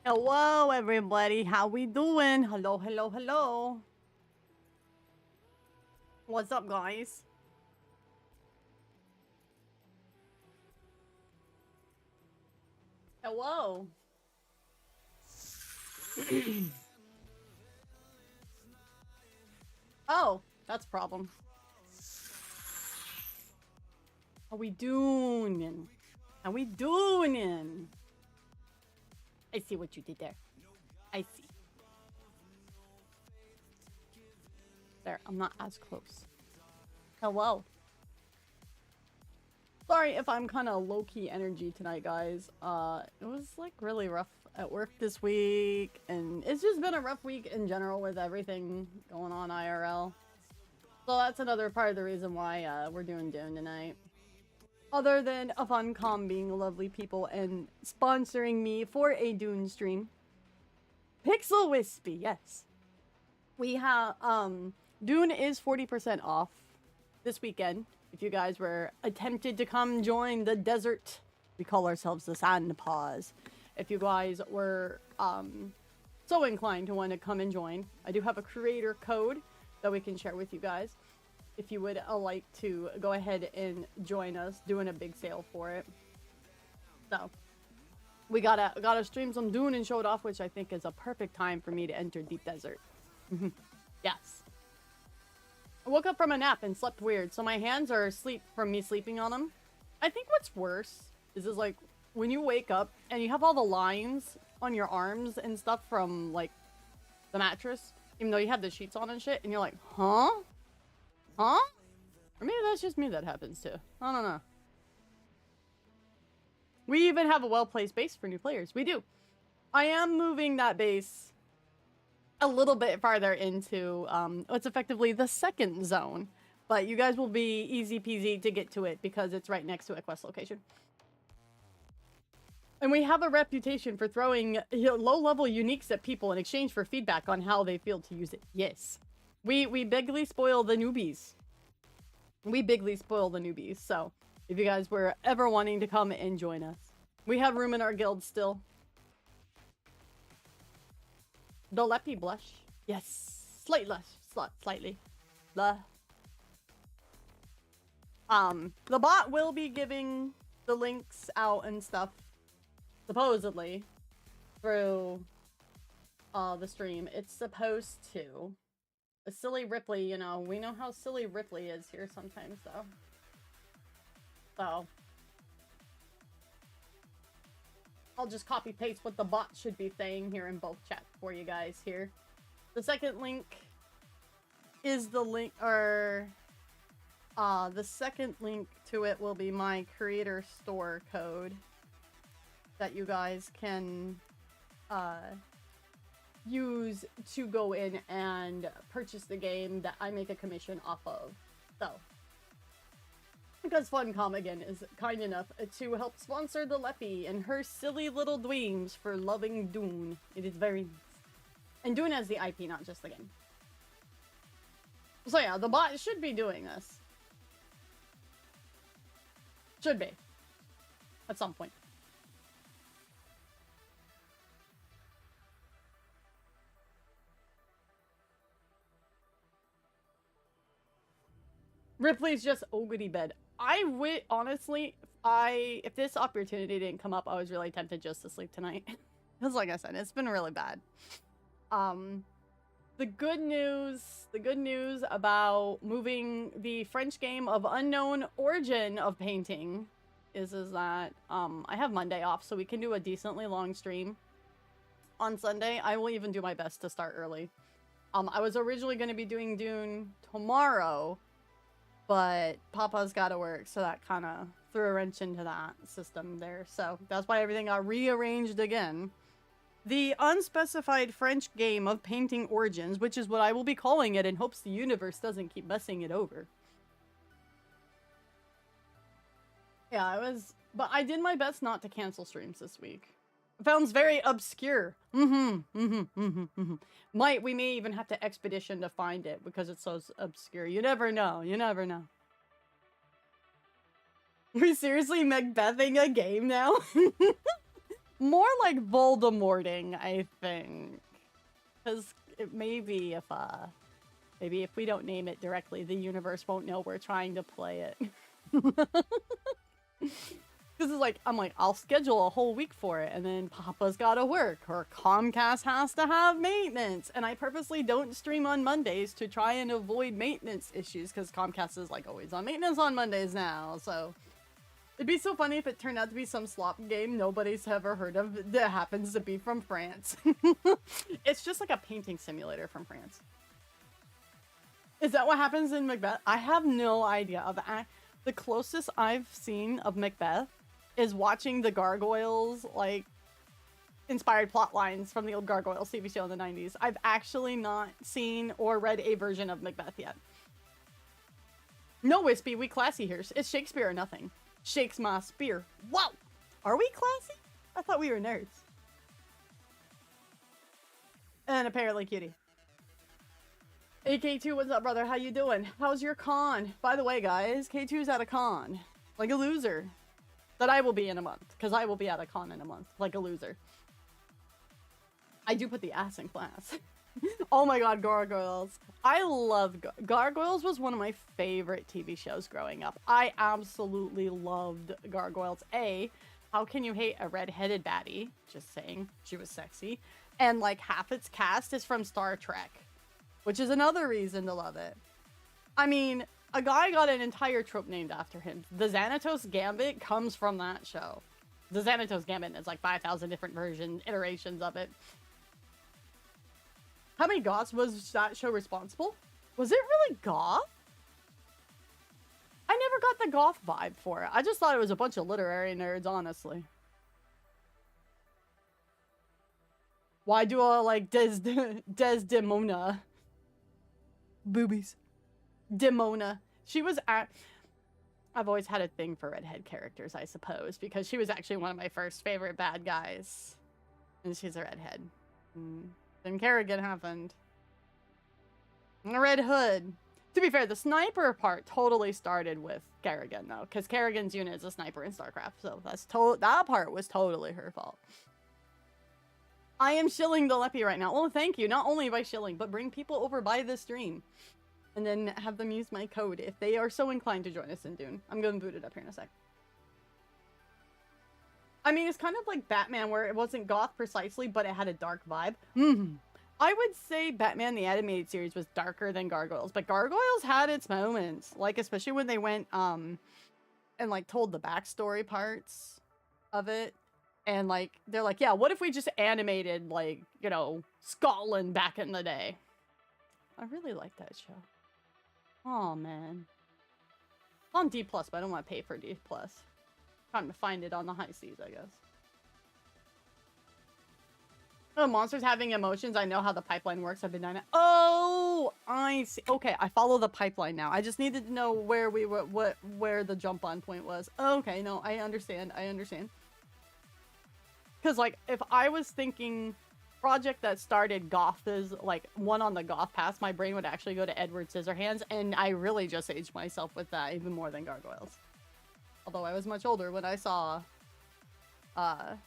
Hello, everybody. How we doing? Hello, hello, hello. What's up, guys? Hello. Oh, that's a problem. How we doing? How we doing? I see what you did there. I see. There, I'm not as close. Hello. Sorry if I'm kind of low-key energy tonight, guys. It was, like, really rough at work this week, and it's just been a rough week in general with everything going on IRL. So that's another part of the reason why, we're doing Dune tonight. Other than a Funcom being lovely people and sponsoring me for a Dune stream. Pixel Wispy, yes. We have, Dune is 40% off this weekend. If you guys were attempted to come join the desert, we call ourselves the Sand Paws. If you guys were, so inclined to want to come and join, I do have a creator code that we can share with you guys. If you would like to go ahead and join us, doing a big sale for it. So, we gotta stream some Dune and show it off, which I think is a perfect time for me to enter Deep Desert. Yes. I woke up from a nap and slept weird, so my hands are asleep from me sleeping on them. I think what's worse is like, when you wake up and you have all the lines on your arms and stuff from, like, the mattress, even though you have the sheets on and shit, and you're like, huh? Huh? Or maybe that's just me that happens to. I don't know. We even have a well-placed base for new players. We do. I am moving that base a little bit farther into what's effectively the second zone. But you guys will be easy peasy to get to it because it's right next to a quest location. And we have a reputation for throwing low-level uniques at people in exchange for feedback on how they feel to use it. Yes. We bigly spoil the newbies. We bigly spoil the newbies, so if you guys were ever wanting to come and join us. We have room in our guild still. The Leppy blush. Yes. Slightly. Slightly. The bot will be giving the links out and stuff, supposedly, through the stream. It's supposed to. A silly Ripley, you know, we know how silly Ripley is here sometimes, though. So, I'll just copy-paste what the bot should be saying here in both chats for you guys here. The second link is the link, or, the second link to it will be my creator store code that you guys can, use to go in and purchase the game that I make a commission off of. So, because Funcom, again, is kind enough to help sponsor the Leppy and her silly little dweebs for loving Dune. It is very nice. And Dune as the IP, not just the game. So yeah, the bot should be doing this. Should be. At some point. Ripley's just goody bed. I would honestly, if this opportunity didn't come up, I was really tempted just to sleep tonight. Because like I said, it's been really bad. The good news about moving the French game of unknown origin of painting is that I have Monday off, so we can do a decently long stream on Sunday. I will even do my best to start early. I was originally going to be doing Dune tomorrow, but Papa's got to work, so that kind of threw a wrench into that system there. So that's why everything got rearranged again. The unspecified French game of painting origins, which is what I will be calling it in hopes the universe doesn't keep messing it over. Yeah, but I did my best not to cancel streams this week. It sounds very obscure. We may even have to expedition to find it because it's so obscure. You never know. You never know. We seriously Macbething a game now? More like Voldemorting, I think. Because maybe if we don't name it directly, the universe won't know we're trying to play it. This is like, I'm like, I'll schedule a whole week for it, and then Papa's gotta work, or Comcast has to have maintenance, and I purposely don't stream on Mondays to try and avoid maintenance issues, because Comcast is like always on maintenance on Mondays now, so... It'd be so funny if it turned out to be some slop game nobody's ever heard of that happens to be from France. It's just like a painting simulator from France. Is that what happens in Macbeth? I have no idea. The closest I've seen of Macbeth is watching the Gargoyles, like, inspired plot lines from the old Gargoyles TV show in the 90s. I've actually not seen or read a version of Macbeth yet. No, Wispy, we classy here. It's Shakespeare or nothing. Shakes my spear. Wow! Are we classy? I thought we were nerds. And apparently cutie. AK2, what's up, brother? How you doing? How's your con? By the way, guys, K2's at a con. Like a loser. That I will be in a month. Because I will be at a con in a month. Like a loser. I do put the ass in class. Oh my god, Gargoyles. I love... Gargoyles was one of my favorite TV shows growing up. I absolutely loved Gargoyles. How can you hate a red-headed baddie? Just saying. She was sexy. And like half its cast is from Star Trek. Which is another reason to love it. I mean, a guy got an entire trope named after him. The Xanatos Gambit comes from that show. The Xanatos Gambit is like 5,000 different iterations of it. How many goths was that show responsible? Was it really goth? I never got the goth vibe for it. I just thought it was a bunch of literary nerds, honestly. Why do I like Desdemona? Boobies. Demona. She was at... I've always had a thing for redhead characters, I suppose, because she was actually one of my first favorite bad guys. And she's a redhead. Then Kerrigan happened. And a Red Hood. To be fair, the sniper part totally started with Kerrigan, though, because Kerrigan's unit is a sniper in StarCraft, so that part was totally her fault. I am shilling the Leppy right now. Well, thank you. Not only by shilling, but bring people over by the stream. And then have them use my code if they are so inclined to join us in Dune. I'm going to boot it up here in a sec. I mean, it's kind of like Batman, where it wasn't goth precisely, but it had a dark vibe. I would say Batman the Animated Series was darker than Gargoyles, but Gargoyles had its moments. Like, especially when they went, and, like, told the backstory parts of it. And, like, they're like, yeah, what if we just animated, like, you know, Scotland back in the day? I really like that show. Oh, man. On D+, but I don't want to pay for D+. Trying to find it on the high seas, I guess. Oh, monsters having emotions. I know how the pipeline works. I've been doing it. Oh, I see. Okay, I follow the pipeline now. I just needed to know where we were, where the jump on point was. Okay, no, I understand. I understand. Because, like, if I was thinking project that started goth is, like, one on the goth path, my brain would actually go to Edward Scissorhands, and I really just aged myself with that even more than Gargoyles. Although I was much older when I saw, by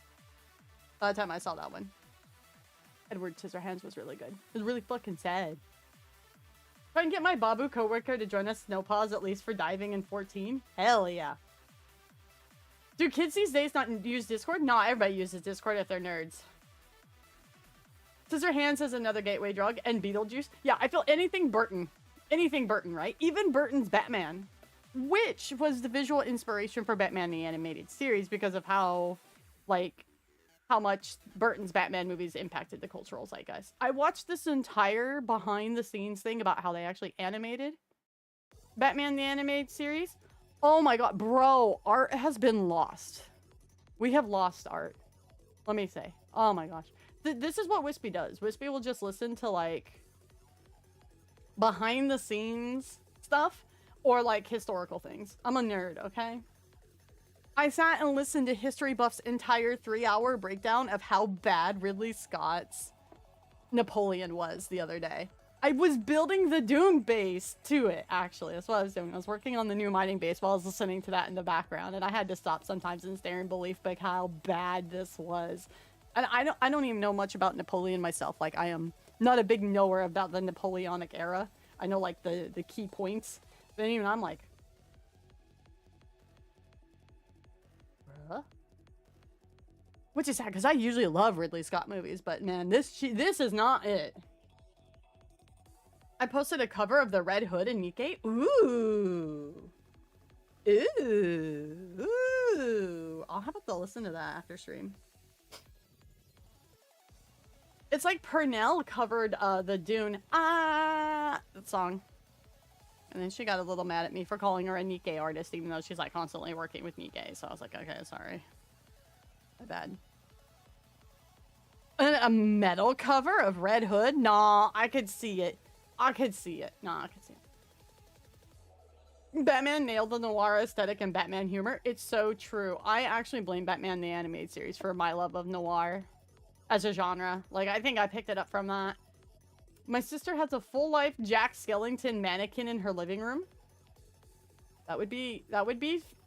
the time I saw that one. Edward Scissorhands was really good. It was really fucking sad. Try and get my Babu coworker to join us Snowpaws at least for diving in 14? Hell yeah. Do kids these days not use Discord? No, everybody uses Discord if they're nerds. Scissorhands is another gateway drug, and Beetlejuice. Yeah, I feel anything Burton. Anything Burton, right? Even Burton's Batman. Which was the visual inspiration for Batman the Animated Series because of how, like, how much Burton's Batman movies impacted the cultural zeitgeist. I watched this entire behind-the-scenes thing about how they actually animated Batman the Animated Series. Oh my god, bro, art has been lost. We have lost art. Let me say. Oh my gosh. This is what Wispy does. Wispy will just listen to, like, behind-the-scenes stuff. Or, like, historical things. I'm a nerd, okay? I sat and listened to History Buff's entire 3-hour breakdown of how bad Ridley Scott's Napoleon was the other day. I was building the Dune base to it, actually. That's what I was doing. I was working on the new mining base while I was listening to that in the background, and I had to stop sometimes and stare in belief like how bad this was. And I don't even know much about Napoleon myself. Like, I am not a big knower about the Napoleonic era. I know, like, the key points. But even I'm like... Bruh? Which is sad, because I usually love Ridley Scott movies, but man, this is not it. I posted a cover of the Red Hood and Nikkei. Ooh. Ooh. Ooh. I'll have to listen to that after stream. It's like Pernell covered the Dune song. And then she got a little mad at me for calling her a Nikkei artist, even though she's like constantly working with Nikkei. So I was like, okay, sorry. My bad. And a metal cover of Red Hood? Nah, I could see it. I could see it. Nah, I could see it. Batman nailed the noir aesthetic and Batman humor. It's so true. I actually blame Batman the Animated Series for my love of noir as a genre. Like, I think I picked it up from that. My sister has a full-life Jack Skellington mannequin in her living room. That would be,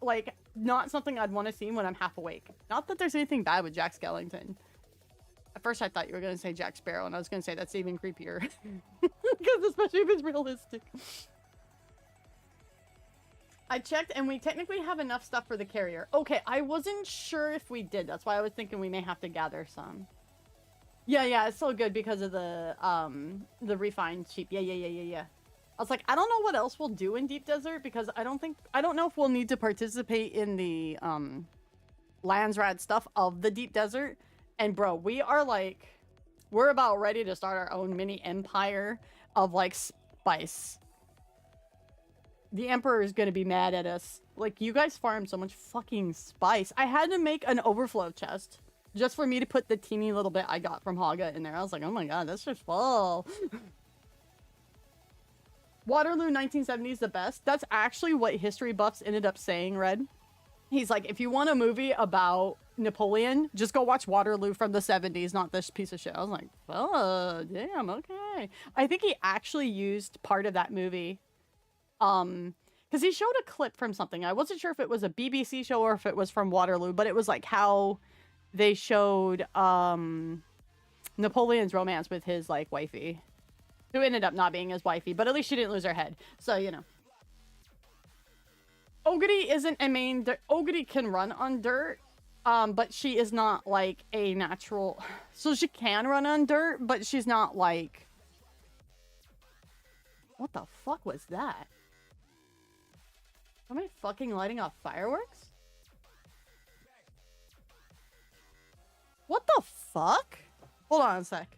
like, not something I'd want to see when I'm half awake. Not that there's anything bad with Jack Skellington. At first I thought you were going to say Jack Sparrow, and I was going to say that's even creepier. Because especially if it's realistic. I checked, and we technically have enough stuff for the carrier. Okay, I wasn't sure if we did. That's why I was thinking we may have to gather some. Yeah, it's so good because of the refined sheep. Yeah. I was like, I don't know what else we'll do in Deep Desert because I don't know if we'll need to participate in the Landsrad stuff of the Deep Desert. And bro, we're about ready to start our own mini empire of like spice. The Emperor is gonna be mad at us. Like, you guys farm so much fucking spice. I had to make an overflow chest just for me to put the teeny little bit I got from Haga in there. I was like, oh my god, that's just full. Waterloo 1970 is the best. That's actually what history buffs ended up saying, Red. He's like, if you want a movie about Napoleon, just go watch Waterloo from the 70s, not this piece of shit. I was like, oh, damn, okay. I think he actually used part of that movie. Because he showed a clip from something. I wasn't sure if it was a BBC show or if it was from Waterloo, but it was like how they showed Napoleon's romance with his like wifey, who ended up not being his wifey, but at least she didn't lose her head. So, you know. Ogedy isn't a main... Ogedy can run on dirt, but she is not like a natural... So she can run on dirt, but she's not like... What the fuck was that? Am I fucking lighting off fireworks? What the fuck? Hold on a sec.